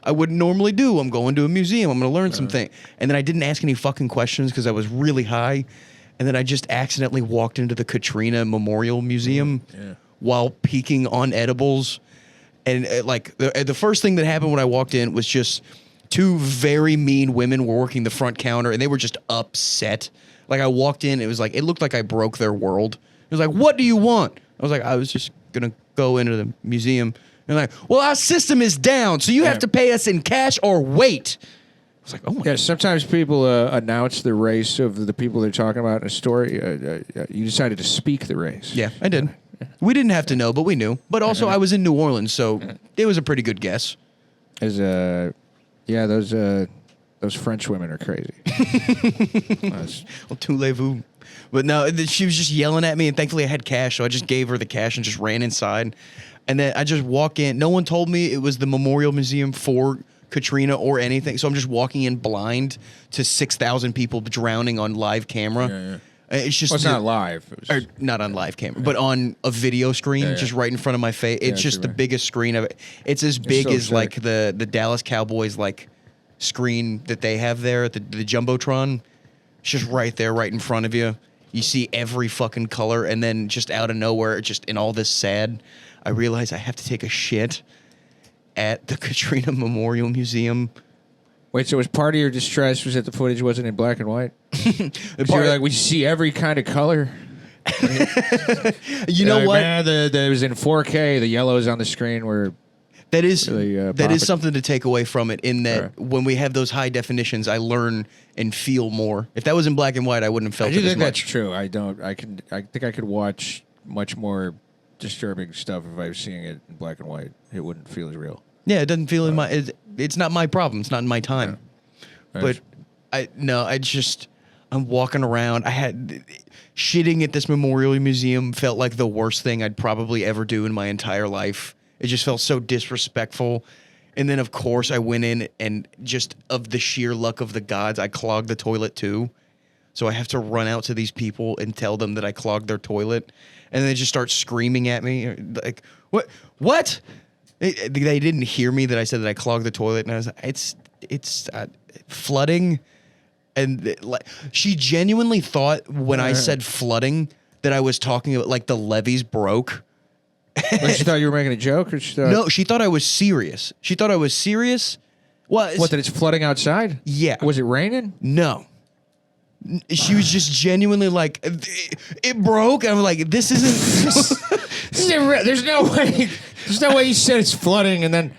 I wouldn't normally do. I'm going to a museum. I'm going to learn something. And then I didn't ask any fucking questions because I was really high. And then I just accidentally walked into the Katrina Memorial Museum while peeking on edibles. And the first thing that happened when I walked in was just two very mean women were working the front counter, and they were just upset. Like I walked in, it looked like I broke their world. It was like, what do you want? I was like, I was just going to go into the museum. And like, well, our system is down, so you have to pay us in cash or wait. I was like, oh my God. Sometimes people announce the race of the people they're talking about in a story. You decided to speak the race. Yeah, I did. We didn't have to know, but we knew. But also, I was in New Orleans, so it was a pretty good guess. Those French women are crazy. Well, voulez-vous. But no, she was just yelling at me, and thankfully I had cash, so I just gave her the cash and just ran inside. And then I just walk in. No one told me it was the Memorial Museum for Katrina or anything, so I'm just walking in blind to 6,000 people drowning on live camera. Yeah. It's just it's not live. Or not on live camera, but on a video screen, just right in front of my face. It's just the biggest screen of it. It's as big as like the Dallas Cowboys like screen that they have there at the Jumbotron. It's just right there, right in front of you. You see every fucking color, and then just out of nowhere, just in all this sad, I realize I have to take a shit at the Katrina Memorial Museum. Wait, so was part of your distress was that the footage wasn't in black and white? You were like, we see every kind of color. You know what? Man, it was in 4K. The yellows on the screen were... That is really, that is something to take away from it. In that, when we have those high definitions, I learn and feel more. If that was in black and white, I wouldn't have felt it as much. I do think that's true. I don't. I think I could watch much more disturbing stuff if I was seeing it in black and white. It wouldn't feel as real. Yeah, it doesn't feel in my. It's not my problem. It's not in my time. Yeah. But I'm walking around. I had shitting at this Memorial Museum felt like the worst thing I'd probably ever do in my entire life. It just felt so disrespectful. And then, of course, I went in and just of the sheer luck of the gods, I clogged the toilet too. So I have to run out to these people and tell them that I clogged their toilet. And they just start screaming at me. Like, what? They didn't hear me that I said that I clogged the toilet. And I was like, it's flooding. And she genuinely thought when I said flooding that I was talking about like the levees broke. But she thought you were making a joke? Or No, she thought I was serious. She thought I was serious. Well, what, that it's flooding outside? Yeah. Was it raining? No. She was just genuinely like, it broke. And I'm like, this isn't. There's no way. There's no way you said it's flooding and then.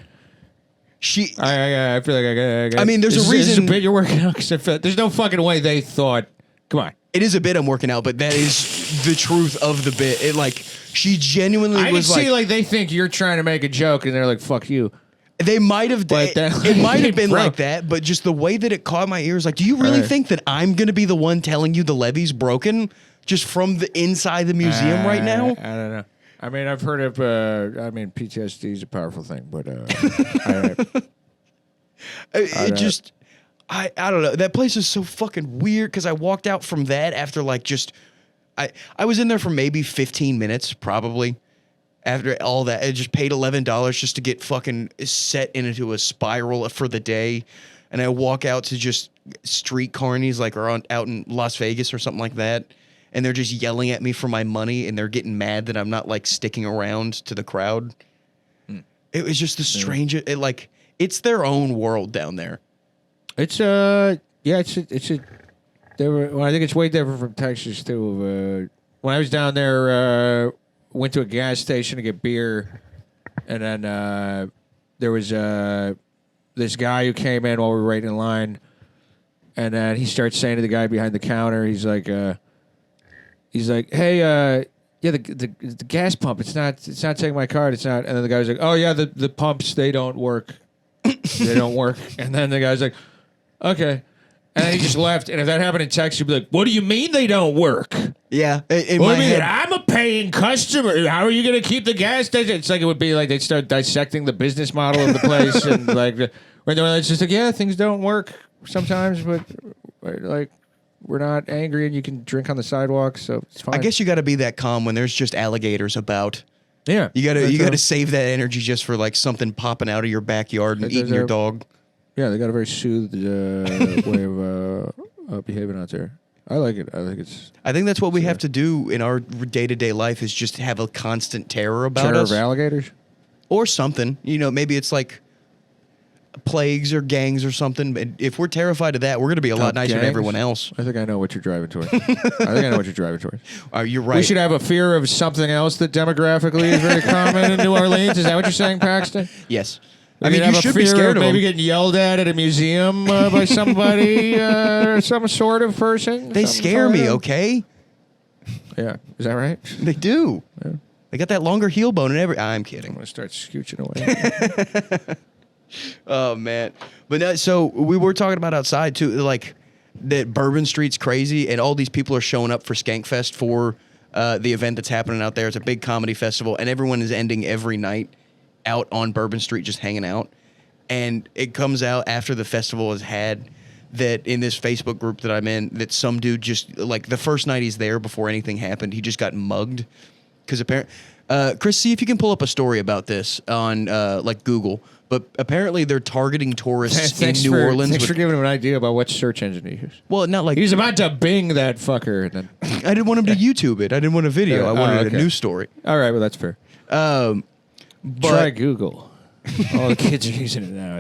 I feel like I mean, there's a reason. This is a bit you're working out because there's no fucking way they thought. Come on. It is a bit I'm working out, but that is the truth of the bit. It like she genuinely was like. I see like they think you're trying to make a joke and they're like, "Fuck you." They might have. It might have been like that, but just the way that it caught my ears. Like, do you really think that I'm gonna be the one telling you the levee's broken just from the inside the museum right now? I don't know. I mean, I've heard of. PTSD is a powerful thing, but I don't know. That place is so fucking weird because I walked out from that after like just I was in there for maybe 15 minutes probably. After all that, I just paid $11 just to get fucking set into a spiral for the day, and I walk out to just street carnies like are out in Las Vegas or something like that. And they're just yelling at me for my money, and they're getting mad that I'm not like sticking around to the crowd. It was just the strangest. It's their own world down there. It's Well, I think it's way different from Texas too. When I was down there, went to a gas station to get beer, and then there was this guy who came in while we were waiting in line, and then he starts saying to the guy behind the counter, he's like, "Hey, yeah, the gas pump, it's not taking my card, it's not." And then the guy was like, "Oh yeah, the pumps, they don't work, they don't work." And then the guy's like, "Okay," and then he just left. And if that happened in Texas, you'd be like, "What do you mean they don't work?" Yeah, I'm a paying customer. How are you going to keep the gas station? It's like it would be like they'd start dissecting the business model of the place, and like when it's just like, yeah, things don't work sometimes, but like. We're not angry, and you can drink on the sidewalk, so it's fine. I guess you got to be that calm when there's just alligators about. Yeah, you got to save that energy just for like something popping out of your backyard and eating your dog. Yeah, they got a very soothed way of behaving out there. I like it. I think that's what we have to do in our day-to-day life is just have a constant terror about terror us. Of alligators, or something. Maybe it's like. Plagues or gangs or something. If we're terrified of that, we're going to be a lot nicer than everyone else. I think I know what you're driving towards. You're right. We should have a fear of something else that demographically is very common in New Orleans. Is that what you're saying, Paxton? Yes. I mean, you should be scared of maybe getting yelled at a museum by somebody, some sort of person. They scare me, okay? Yeah. Is that right? They do. Yeah. They got that longer heel bone and I'm kidding. I'm going to start scooching away. Oh man, but no, so we were talking about outside too, like that Bourbon Street's crazy, and all these people are showing up for Skankfest for the event that's happening out there. It's a big comedy festival, and everyone is ending every night out on Bourbon Street just hanging out. And it comes out after the festival has had that in this Facebook group that I'm in, that some dude just like the first night he's there before anything happened, he just got mugged because apparently. Chris, see if you can pull up a story about this on like Google. But apparently they're targeting tourists in New Orleans. Thanks for giving him an idea about what search engine to use. Well, not like... He's about to Bing that fucker. And then I didn't want him to YouTube it. I didn't want a video. I wanted a news story. All right, well, that's fair. But try Google. All the kids are using it now.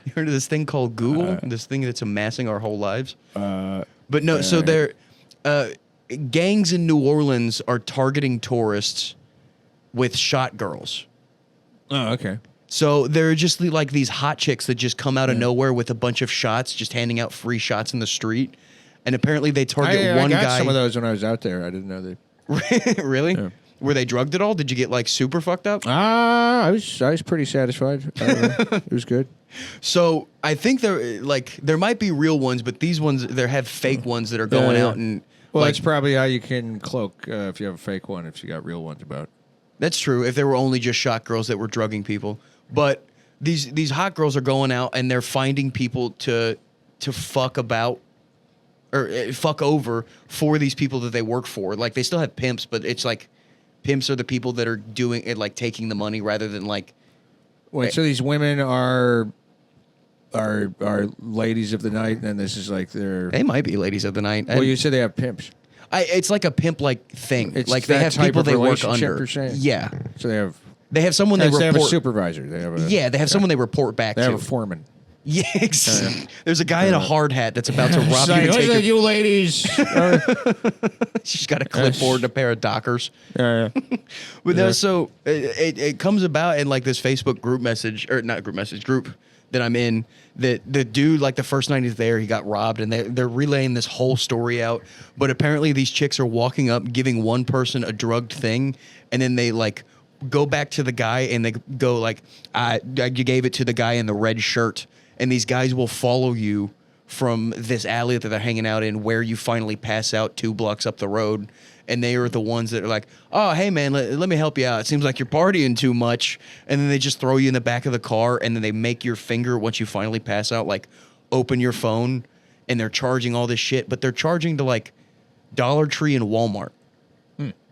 You heard of this thing called Google? This thing that's amassing our whole lives? But no, so they're... gangs in New Orleans are targeting tourists with shot girls. Oh, okay. So there are just like these hot chicks that just come out of nowhere with a bunch of shots, just handing out free shots in the street. And apparently they target one guy. I got some of those when I was out there. I didn't know they. Really? Yeah. Were they drugged at all? Did you get like super fucked up? I was pretty satisfied. It was good. So I think there might be real ones, but these ones there have fake ones that are going out and. Well, that's probably how you can cloak if you have a fake one. If you got real ones about. That's true. If there were only just shot girls that were drugging people. But these hot girls are going out and they're finding people to fuck about or fuck over for these people that they work for. Like they still have pimps, but it's like pimps are the people that are doing it, like taking the money rather than like. Wait, so these women are ladies of the night, and this is like they might be ladies of the night. Well, you said they have pimps. It's like a pimp-like thing. It's like they have people they work under. You're saying? Yeah. So they have someone they report. They have a supervisor. They have someone they report back to. They have a foreman. Yeah, there's a guy in a hard hat that's about to rob you. Like, And take your, you ladies. she's got a clipboard and a pair of Dockers. Yeah. But no, so it comes about in like this Facebook group message, or not group message, group that I'm in, that the dude, like the first night he's there, he got robbed, and they're relaying this whole story out. But apparently these chicks are walking up, giving one person a drugged thing, and then they like go back to the guy and they go like, you gave it to the guy in the red shirt. And these guys will follow you from this alley that they're hanging out in, where you finally pass out 2 blocks up the road. And they are the ones that are like, oh, hey, man, let me help you out. It seems like you're partying too much. And then they just throw you in the back of the car, and then they make your finger, once you finally pass out, like open your phone. And they're charging all this shit, but they're charging to like Dollar Tree and Walmart.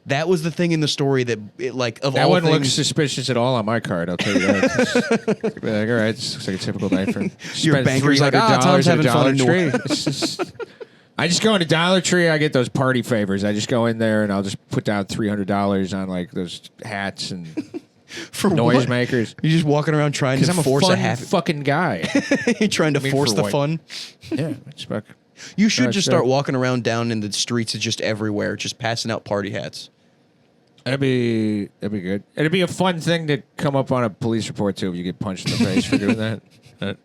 That was the thing in the story that, that wouldn't look suspicious at all on my card. I'll tell you that. Like, all right, it's looks like a typical night for your banker's like, Tom's having fun in Tree. I just go into Dollar Tree. I get those party favors. I just go in there and I'll just put down $300 on like those hats and for noisemakers. You're just walking around trying to force a happy fucking guy. You're trying to force the fun. Yeah, it's fucking. You should just start walking around down in the streets, just everywhere, just passing out party hats. That'd be good. It'd be a fun thing to come up on a police report too if you get punched in the face for doing that.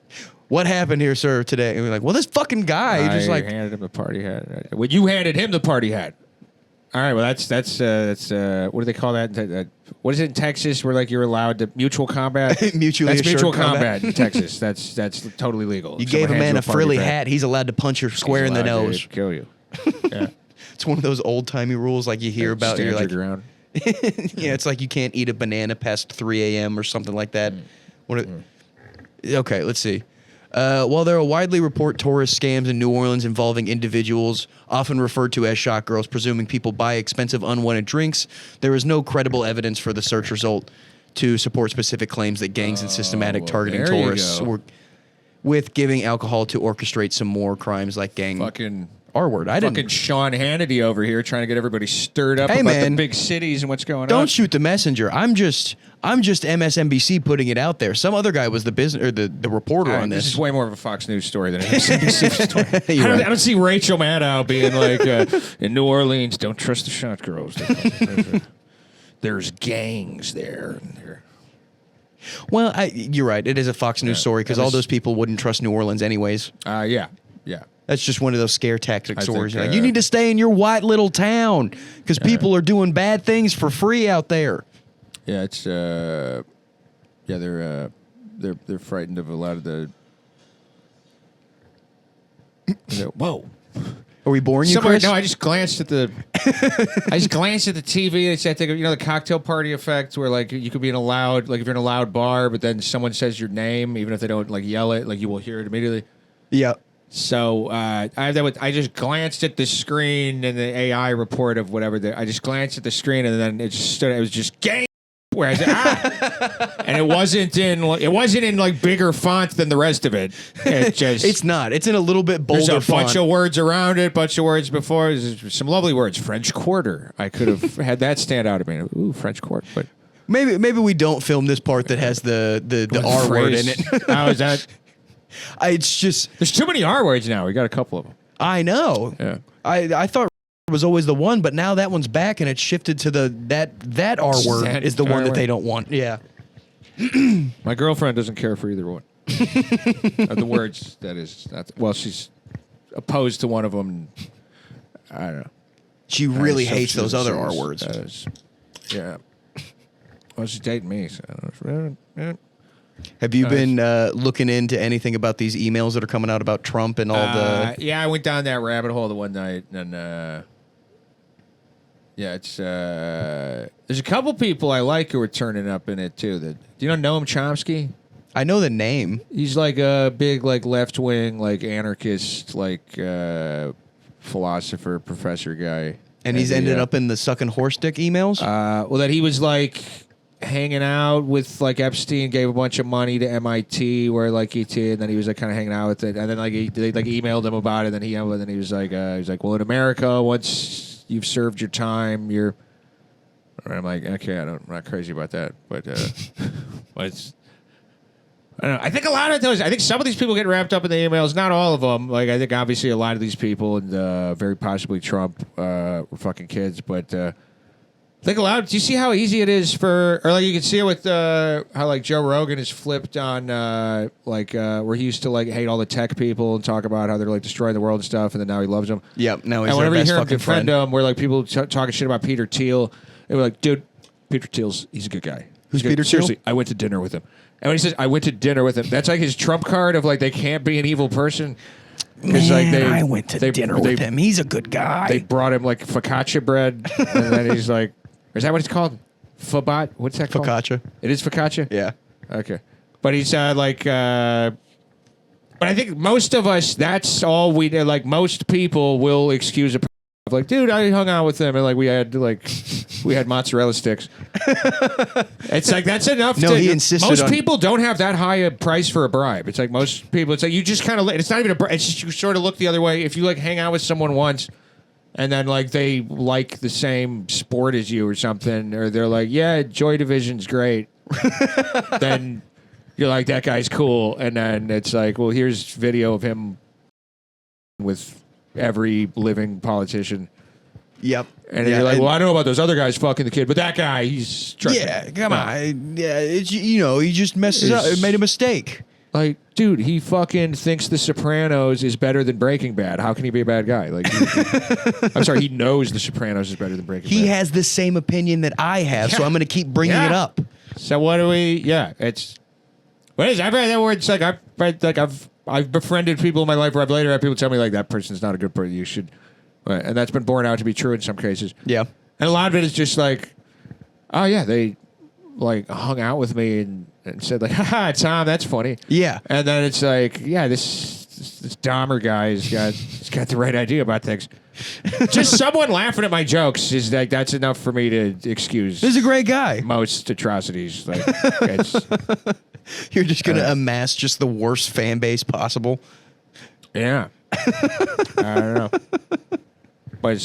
What happened here, sir, today? And we're like, well, this fucking guy just like handed him the party hat. Well, you handed him the party hat. All right. Well, that's what do they call that? What is it in Texas where like you're allowed to mutual combat? Mutual combat in Texas. That's totally legal. You gave a man a frilly hat. He's allowed to punch her square in the nose. Kill you. Yeah. It's one of those old timey rules like you hear about. Stand you're like, your ground. Yeah, it's like you can't eat a banana past 3 a.m. or something like that. Okay, let's see. While there are widely report tourist scams in New Orleans involving individuals, often referred to as shot girls, presuming people buy expensive unwanted drinks, there is no credible evidence for the search result to support specific claims that gangs and systematic targeting tourists were with giving alcohol to orchestrate some more crimes like gang. Fucking R-word. Fucking Sean Hannity over here trying to get everybody stirred up about the big cities and what's going on. Don't shoot the messenger. I'm just MSNBC putting it out there. Some other guy was the business or the reporter on this. This is way more of a Fox News story than an MSNBC story. I don't see Rachel Maddow being like in New Orleans. Don't trust the shot girls. There's gangs there. Well, you're right. It is a Fox News story because all those people wouldn't trust New Orleans anyways. Yeah. That's just one of those scare tactic stories. Like, you need to stay in your white little town because people are doing bad things for free out there. Yeah, it's they're frightened of a lot of the. Whoa. Are we boring you, Somewhere, Chris? No, I just glanced at the. I just glanced at the TV. It's that thing, the cocktail party effect, where like you could be in a loud, like if you're in a loud bar, but then someone says your name, even if they don't like yell it, like you will hear it immediately. Yeah. So I have that with. I just glanced at the screen and the AI report of whatever. I just glanced at the screen and then it just stood. It was just gang. Where I said, and it wasn't in like bigger font than the rest of it. It's not. It's in a little bit bolder There's a font. bunch of words around it, bunch of words before. There's some lovely words. French Quarter. I could have had that stand out to me. Ooh, French Quarter. But maybe we don't film this part that has the R word in it. How is that? It's just there's too many R words now. We got a couple of them. I know. Yeah. I thought was always the one, but now that one's back and it's shifted to that R word is the one that they don't want. Yeah. My girlfriend doesn't care for either one. The words, that is. Well, she's opposed to one of them. I don't know. She really hates those other R words. Yeah. Well, she's dating me, so I don't know. Have you been looking into anything about these emails that are coming out about Trump and all the... Yeah, I went down that rabbit hole the one night, and it's... there's a couple people I like who are turning up in it, too. Do you know Noam Chomsky? I know the name. He's like a big, like, left-wing, like, anarchist, like, philosopher, professor guy. And he's ended up in the sucking horse dick emails? Well, that he was, like... hanging out with like Epstein, gave a bunch of money to MIT where like ET, and then he was like kind of hanging out with it, and then like they like emailed him about it, and then he was like well, in America, once you've served your time, you're. And I'm like, okay, I'm not crazy about that, but I don't know. I think a lot of those. I think some of these people get wrapped up in the emails. Not all of them. Like I think obviously a lot of these people and very possibly Trump were fucking kids. But I think a lot. Do you see how easy it is for, or like you can see it with how like Joe Rogan is flipped on where he used to like hate all the tech people and talk about how they're like destroying the world and stuff, and then now he loves them. Yep. Now he's and their whenever you best hear him fucking defend friend. him, where like people talking shit about Peter Thiel, they were like, dude, Peter Thiel's he's a good guy. Who's Peter Thiel? Seriously, I went to dinner with him. And when he says, I went to dinner with him, that's like his trump card of like, they can't be an evil person. Because like I went to dinner with him. He's a good guy. They brought him like focaccia bread. And then he's like, is that what it's called? Fabat? What's that called? Focaccia. It is focaccia? Yeah. Okay. But he's but I think most of us, that's all we do. Like most people will excuse a like, dude, I hung out with him and like we had mozzarella sticks. It's like that's enough. No, he insisted. Most people don't have that high a price for a bribe. It's like most people. It's like you just kind of. It's not even a bribe. It's just you sort of look the other way. If you like hang out with someone once, and then like they like the same sport as you or something, or they're like, yeah, Joy Division's great. Then you're like, that guy's cool, and then it's like, well, here's video of him with every living politician. Yep. And then you're like, well, I don't know about those other guys fucking the kid, but that guy, he's... Yeah, come on. Yeah, it's, he just messes up. Made a mistake. Like, dude, he fucking thinks The Sopranos is better than Breaking Bad. How can he be a bad guy? Like, I'm sorry, he knows The Sopranos is better than Breaking Bad. He has the same opinion that I have, so I'm going to keep bringing it up. So what do we... Yeah, it's... What is... I've read that word. It's like, I've befriended people in my life where I've later had people tell me, like, that person's not a good person. You should... Right. And that's been borne out to be true in some cases. Yeah. And a lot of it is just like, oh, yeah, they, like, hung out with me and said, like, haha, Tom, that's funny. Yeah. And then it's like, yeah, this Dahmer guy he's got the right idea about things. Just someone laughing at my jokes is like, that's enough for me to excuse. He's a great guy. Most atrocities. Like, it's... You're just going to amass just the worst fan base possible. Yeah. I don't know. But